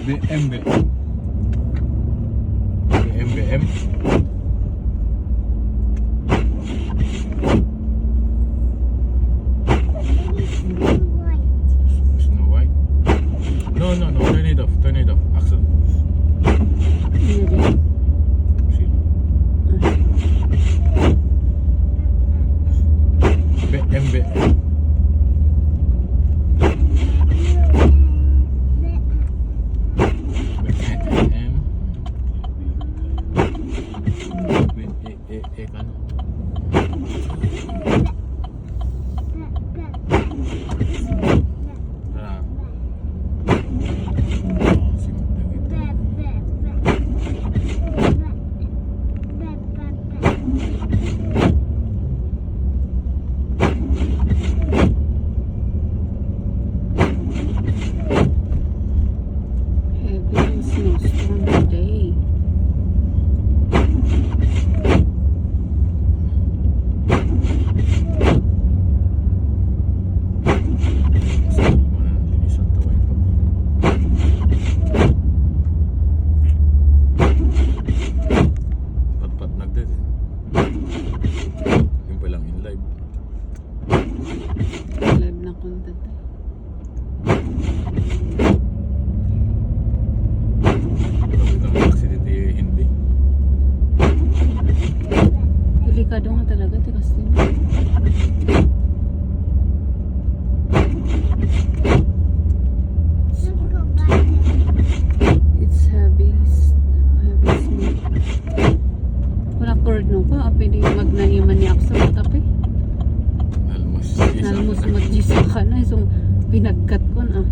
BM. BM. Snow White. No. Turn it off. Axel. BM. Delikado nga talaga, tikas din. It's heavy smoke. Wala cord no ko, pwede magnaniman niya ako sa matapi. Nalmos mag-gisa ka na, isang pinagkat ko na.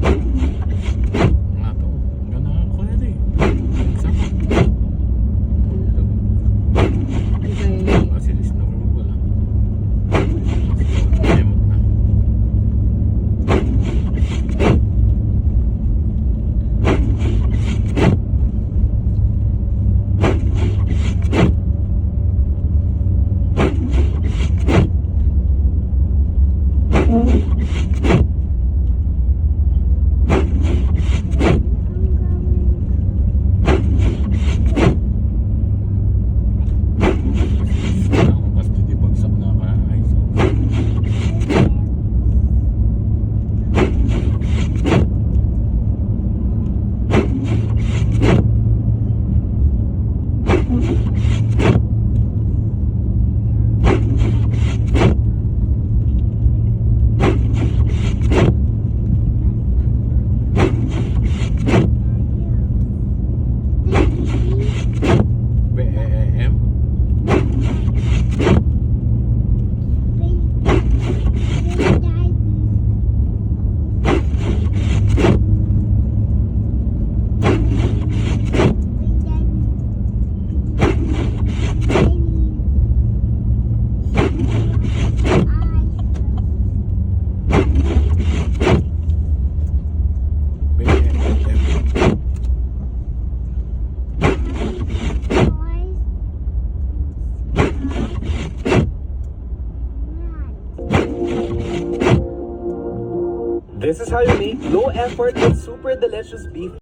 This is how you make low effort but super delicious beef